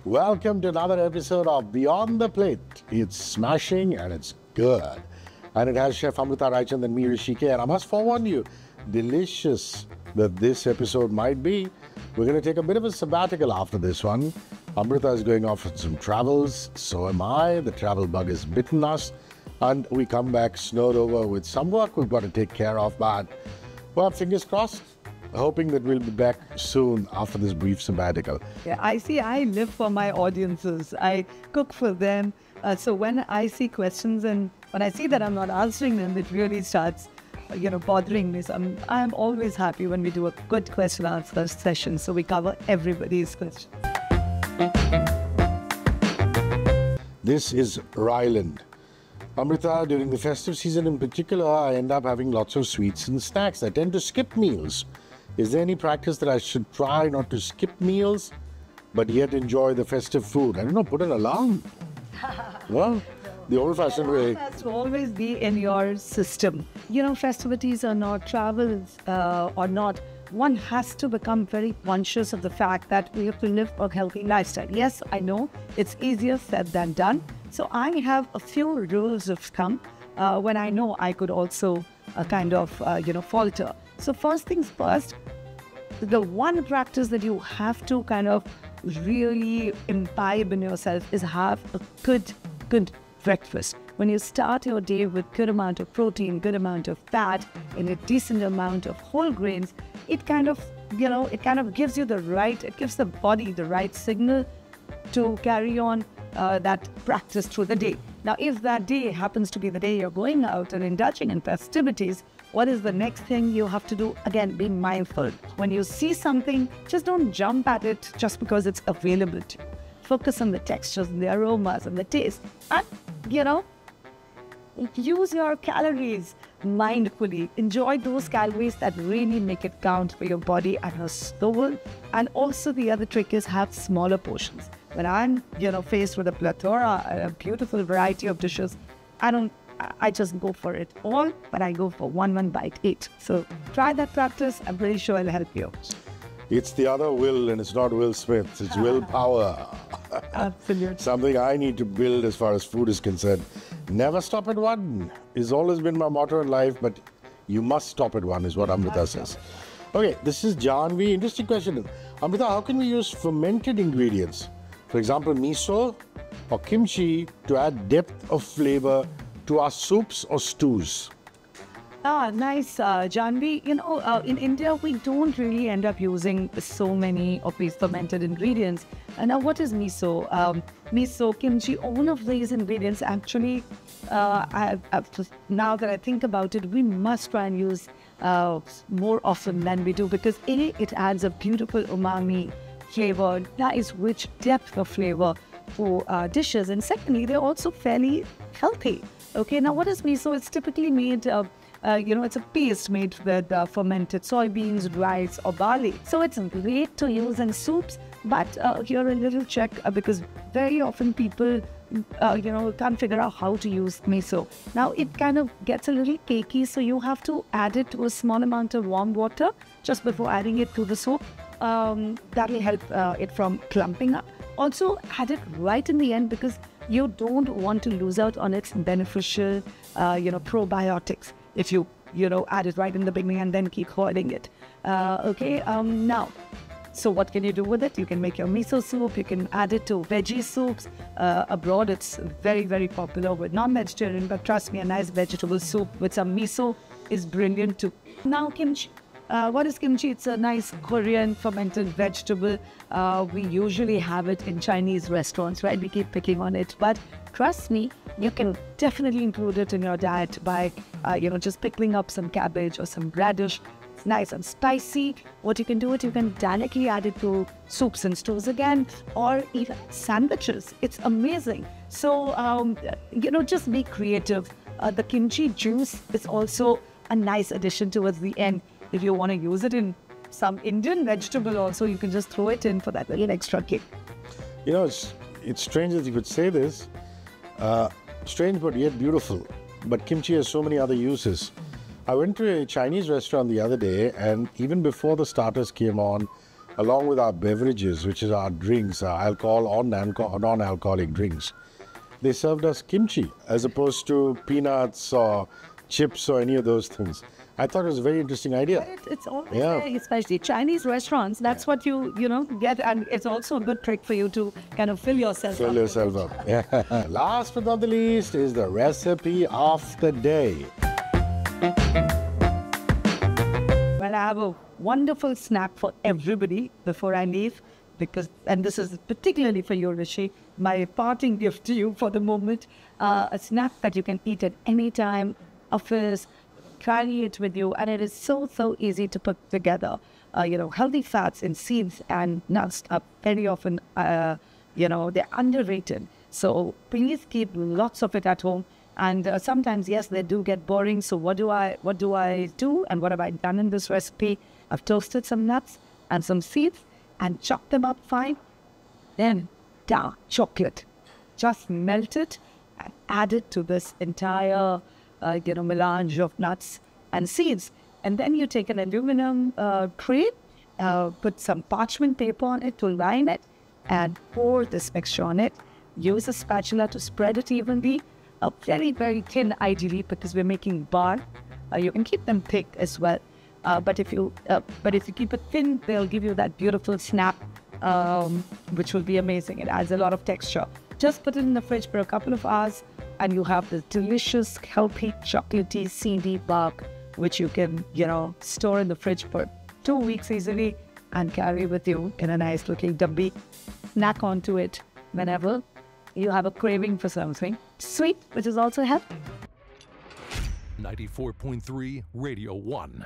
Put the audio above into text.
Welcome to another episode of Beyond the Plate. It's smashing and it's good. And it has Chef Amrita Raichand and me, Rishike. And I must forewarn you, delicious that this episode might be. We're going to take a bit of a sabbatical after this one. Amrita is going off on some travels. So am I. The travel bug has bitten us. And we come back snowed over with some work we've got to take care of. But, well, fingers crossed. Hoping that we'll be back soon after this brief sabbatical. Yeah, I live for my audiences. I cook for them. So when I see questions and when I see that I'm not answering them, it really starts, bothering me. So I'm always happy when we do a good question answer session. So we cover everybody's questions. This is Ryland. Amrita, during the festive season in particular, I end up having lots of sweets and snacks. I tend to skip meals. Is there any practice that I should try not to skip meals, but yet enjoy the festive food? I don't know, put an alarm. Well, the old-fashioned way. It has to always be in your system. Festivities or not, travels or not, one has to become very conscious of the fact that we have to live a healthy lifestyle. Yes, I know it's easier said than done. So I have a few rules of thumb when I know I could also falter. So first things first, the one practice that you have to kind of really imbibe in yourself is have a good breakfast. When you start your day with good amount of protein, good amount of fat, and a decent amount of whole grains, it kind of gives you it gives the body the right signal to carry on that practice through the day. Now, if that day happens to be the day you're going out and indulging in festivities, what is the next thing you have to do? Again, be mindful. When you see something, just don't jump at it just because it's available to you. Focus on the textures and the aromas and the taste. And, use your calories mindfully. Enjoy those calories that really make it count for your body and your soul. And also the other trick is have smaller portions. When I'm, faced with a plethora, a beautiful variety of dishes, I just go for it all, but I go for one bite each. So try that practice. I'm pretty sure it'll help you. It's the other Will, and it's not Will Smith. It's willpower. Absolutely. Something I need to build as far as food is concerned. Never stop at one. It's always been my motto in life, but you must stop at one is what Amrita says. Okay, this is Janvi. Interesting question. Amrita, how can we use fermented ingredients? For example, miso or kimchi to add depth of flavor to our soups or stews. Nice, Janvi. In India, we don't really end up using so many of these fermented ingredients. And now, what is miso? Miso, kimchi, all of these ingredients actually, now that I think about it, we must try and use more often than we do because A, it adds a beautiful umami flavor, nice rich depth of flavor for dishes. And secondly, they're also fairly healthy. Okay, now what is miso? It's typically made it's a paste made with fermented soybeans, rice or barley. So it's great to use in soups, but here a little check because very often people, can't figure out how to use miso. Now it kind of gets a little cakey, so you have to add it to a small amount of warm water just before adding it to the soup. That will help it from clumping up. Also, add it right in the end because you don't want to lose out on its beneficial, probiotics if you, add it right in the beginning and then keep holding it. Now, so what can you do with it? You can make your miso soup. You can add it to veggie soups. Abroad, it's very, very popular with non-vegetarian, but trust me, a nice vegetable soup with some miso is brilliant too. Now, kimchi. What is kimchi? It's a nice Korean fermented vegetable. We usually have it in Chinese restaurants, right? We keep picking on it. But trust me, you can definitely include it in your diet by, just pickling up some cabbage or some radish. It's nice and spicy. What you can do is you can directly add it to soups and stews again, or even sandwiches. It's amazing. So, just be creative. The kimchi juice is also a nice addition towards the end. If you want to use it in some Indian vegetable also, you can just throw it in for that little extra kick. It's strange that you could say this. Strange but yet beautiful. But kimchi has so many other uses. I went to a Chinese restaurant the other day, and even before the starters came on, along with our beverages, which is our drinks, our alcohol or non-alcoholic drinks, they served us kimchi as opposed to peanuts or chips or any of those things. I thought it was a very interesting idea. It's always there, especially Chinese restaurants. That's what you get, and it's also a good trick for you to kind of fill yourself up. Yeah. Last but not the least is the recipe of the day. Well, I have a wonderful snack for everybody before I leave, and this is particularly for you, Rishi, my parting gift to you for the moment. A snack that you can eat at any time, office, carry it with you, and it is so easy to put together. Healthy fats in seeds and nuts are very often, they're underrated. So please keep lots of it at home. And sometimes, yes, they do get boring. So what do I do? And what have I done in this recipe? I've toasted some nuts and some seeds and chopped them up fine. Then dark chocolate, just melt it and add it to this entire melange of nuts and seeds. And then you take an aluminum tray, put some parchment paper on it to line it, and pour this mixture on it. Use a spatula to spread it evenly. Very thin, ideally, because we're making bar. You can keep them thick as well. But if you keep it thin, they'll give you that beautiful snap, which will be amazing. It adds a lot of texture. Just put it in the fridge for a couple of hours, and you have this delicious, healthy, chocolatey, seedy bark, which you can, store in the fridge for 2 weeks easily and carry with you in a nice looking dabbi. Snack onto it whenever you have a craving for something sweet, which is also healthy. 94.3 Radio 1.